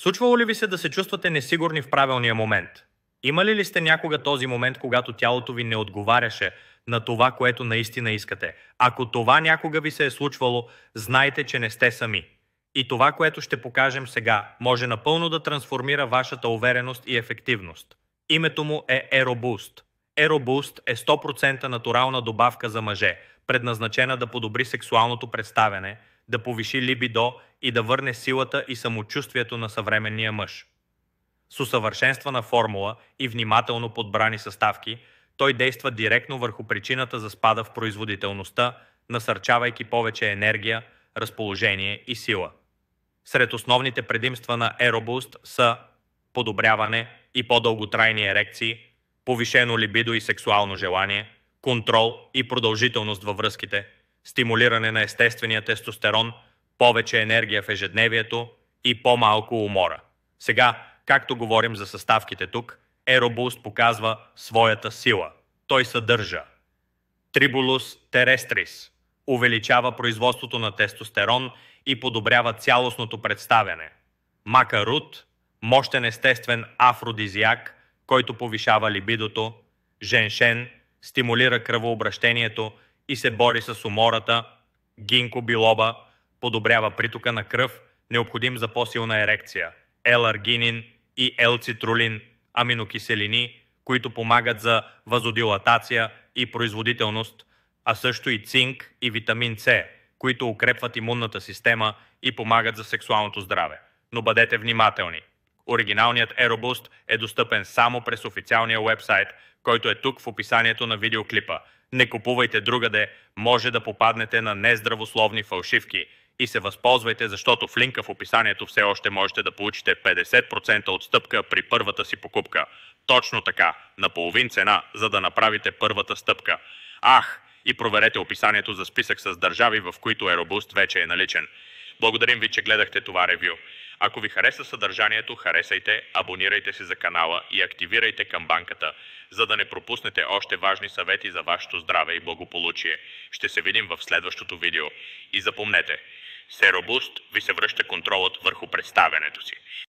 Случвало ли ви се да се чувствате несигурни в правилния момент? Имали ли сте някога този момент, когато тялото ви не отговаряше на това, което наистина искате? Ако това някога ви се е случвало, знайте, че не сте сами. И това, което ще покажем сега, може напълно да трансформира вашата увереност и ефективност. Името му е AeroBoost. AeroBoost е 100% натурална добавка за мъже, предназначена да подобри сексуалното представяне, да повиши либидо и да върне силата и самочувствието на съвременния мъж. С усъвършенствана формула и внимателно подбрани съставки, той действа директно върху причината за спада в производителността, насърчавайки повече енергия, разположение и сила. Сред основните предимства на AeroBoost са подобряване и по-дълготрайни ерекции, повишено либидо и сексуално желание, контрол и продължителност във връзките, стимулиране на естествения тестостерон, повече енергия в ежедневието и по-малко умора. Сега, както говорим за съставките тук, AeroBoost показва своята сила. Той съдържа Tribulus terrestris, увеличава производството на тестостерон и подобрява цялостното представяне. Мака Рут, мощен естествен афродизиак, който повишава либидото. Женшен, стимулира кръвообращението и се бори с умората. Гинко билоба, подобрява притока на кръв, необходим за по-силна ерекция. L-аргинин и L-цитрулин, аминокиселини, които помагат за вазодилатация и производителност, а също и цинк и витамин С, които укрепват имунната система и помагат за сексуалното здраве. Но бъдете внимателни. Оригиналният AeroBoost е достъпен само през официалния уебсайт, който е тук в описанието на видеоклипа. Не купувайте другаде, може да попаднете на нездравословни фалшивки и се възползвайте, защото в линка в описанието все още можете да получите 50% отстъпка при първата си покупка. Точно така, на половин цена, за да направите първата стъпка. И проверете описанието за списък с държави, в които AeroBoost вече е наличен. Благодарим ви, че гледахте това ревю. Ако ви хареса съдържанието, харесайте, абонирайте се за канала и активирайте камбанката, за да не пропуснете още важни съвети за вашето здраве и благополучие. Ще се видим в следващото видео. И запомнете, с AeroBoost ви се връща контролът върху представянето си.